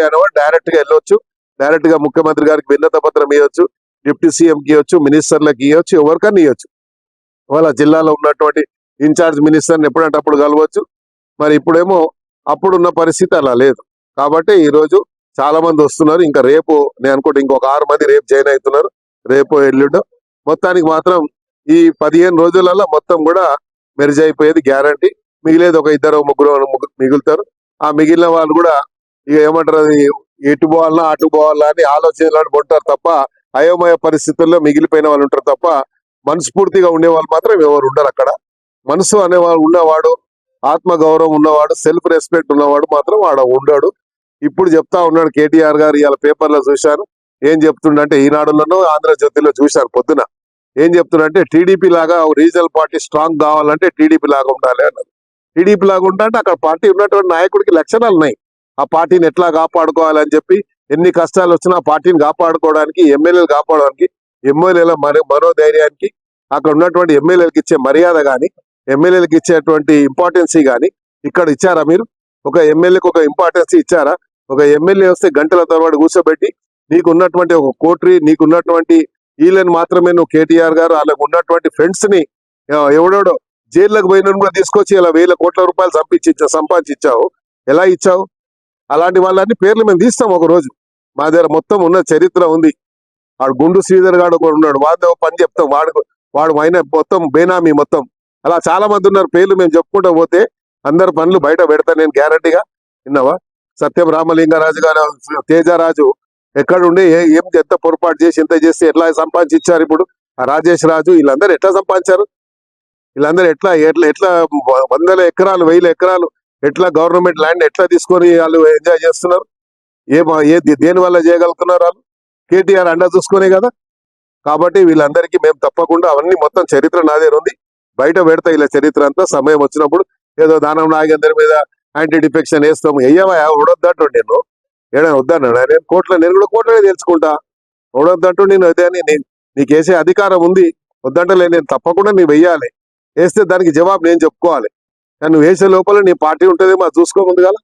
MLA అనేవాడు direct గా వెళ్ళొచ్చు, డైరెక్ట్ గా ముఖ్యమంత్రి గారికి విన్నత పత్రం ఇవ్వచ్చు, డిప్యూటీ సీఎంకి ఇవ్వచ్చు, మినిస్టర్లకు ఇవ్వచ్చు, ఎవరికన్నా ఇవ్వచ్చు. వాళ్ళ జిల్లాలో ఉన్నటువంటి ఇన్ఛార్జ్ మినిస్టర్ని ఎప్పుడంటే అప్పుడు కలవచ్చు. మరి ఇప్పుడేమో అప్పుడున్న పరిస్థితి అలా లేదు. కాబట్టి ఈ రోజు చాలా మంది వస్తున్నారు. ఇంకా రేపు నేను అనుకుంటే ఇంకొక 6 మంది రేపు జాయిన్ అవుతున్నారు, రేపు ఎల్లుండో. మొత్తానికి మాత్రం ఈ 15 రోజులలో మొత్తం కూడా మెర్జ్ అయిపోయేది గ్యారంటీ. మిగిలేదు ఒక 2-3 మిగులుతారు. ఆ మిగిలిన వాళ్ళు కూడా ఇక ఏమంటారు, అది ఎటు పోవాలన్నా అటు పోవాలా అని ఆలోచనలు ఉంటారు తప్ప, అయోమయ పరిస్థితుల్లో మిగిలిపోయిన వాళ్ళు ఉంటారు తప్ప, మనస్ఫూర్తిగా ఉండేవాళ్ళు మాత్రం ఎవరు ఉండరు అక్కడ. మనసు అనేవాడు ఉన్నవాడు, ఆత్మగౌరవం ఉన్నవాడు, సెల్ఫ్ రెస్పెక్ట్ ఉన్నవాడు మాత్రం వాడు ఉండడు. ఇప్పుడు చెప్తా ఉన్నాడు కేటీఆర్ గారు, ఇవాళ పేపర్లో చూశాను. ఏం చెప్తుండంటే, ఈనాడులోనూ ఆంధ్రజ్యోతిలో చూశాను పొద్దున. ఏం చెప్తుండంటే, టీడీపీ లాగా రీజనల్ పార్టీ స్ట్రాంగ్ కావాలంటే టీడీపీ లాగా ఉండాలి అన్నారు. టీడీపీ లాగా ఉంటా అంటే అక్కడ పార్టీ ఉన్నటువంటి నాయకుడికి లక్షణాలు ఉన్నాయి. ఆ పార్టీని ఎట్లా కాపాడుకోవాలని చెప్పి, ఎన్ని కష్టాలు వచ్చినా ఆ పార్టీని కాపాడుకోవడానికి, ఎమ్మెల్యేలు కాపాడడానికి, ఎమ్మెల్యేల మనోధైర్యానికి, అక్కడ ఉన్నటువంటి ఎమ్మెల్యేలకు ఇచ్చే మర్యాద కానీ, ఎమ్మెల్యేలకు ఇచ్చేటువంటి ఇంపార్టెన్సీ కానీ ఇక్కడ ఇచ్చారా మీరు? ఒక ఎమ్మెల్యేకి ఒక ఇంపార్టెన్సీ ఇచ్చారా? ఒక ఎమ్మెల్యే వస్తే గంటల తరబడి కూర్చోబెట్టి, నీకున్నటువంటి ఒక కోట్రీ, నీకున్నటువంటి వీళ్ళని మాత్రమే నువ్వు కేటీఆర్ గారు వాళ్ళకు ఉన్నటువంటి ఫ్రెండ్స్ ని ఎవడోడో జైల్లోకి పోయిన కూడా తీసుకొచ్చి ఇలా 1000 కోట్ల రూపాయలు సంపాదించావు. ఎలా ఇచ్చావు? అలాంటి వాళ్ళని పేర్లు మేము తీస్తాం ఒక రోజు. మా దగ్గర మొత్తం ఉన్న చరిత్ర ఉంది. వాడు గుండు శ్రీధర్ గాడు కూడా ఉన్నాడు, వాడు పని చెప్తాం. వాడు అయిన మొత్తం బేనామీ మొత్తం. అలా చాలా మంది ఉన్నారు, పేర్లు మేము చెప్పుకుంటూ పోతే అందరు పనులు బయట పెడతాను నేను గ్యారంటీగా. విన్నావా? సత్యం రామలింగరాజు గారు, తేజరాజు ఎక్కడుండి ఎంత పొరపాటు చేసి ఎంత చేసి ఎట్లా సంపాదించారు? ఇప్పుడు ఆ రాజేష్ రాజు వీళ్ళందరూ ఎట్లా సంపాదించారు? వీళ్ళందరూ ఎట్లా ఎట్లా ఎట్లా 100 ఎకరాలు 1000 ఎకరాలు ఎట్లా గవర్నమెంట్ ల్యాండ్ ఎట్లా తీసుకొని వాళ్ళు ఎంజాయ్ చేస్తున్నారు? దేని వల్ల చేయగలుగుతున్నారు? వాళ్ళు కేటీఆర్ అండ చూసుకునే కదా. కాబట్టి వీళ్ళందరికీ మేము తప్పకుండా అవన్నీ మొత్తం చరిత్ర నాదే ఉంది, బయట పెడతా ఇలా చరిత్ర అంతా. సమయం వచ్చినప్పుడు ఏదో దానం నాగేందర్ మీద యాంటీ డిఫెక్షన్ వేస్తాము, వెయ్యవా ఉడొద్దంటు నేను ఏడైనా వద్దన్నాడు. నేను కూడా కోట్లనే తెలుసుకుంటా. ఉడొద్దంటూ నేను అదే అని నీకు వేసే అధికారం ఉంది, వద్దంటలే. నేను తప్పకుండా నువ్వు వెయ్యాలి, వేస్తే దానికి జవాబు నేను చెప్పుకోవాలి. కానీ నువ్వు వేసే లోపల నీ పార్టీ ఉంటుందేమో అది చూసుకోముందు కదా.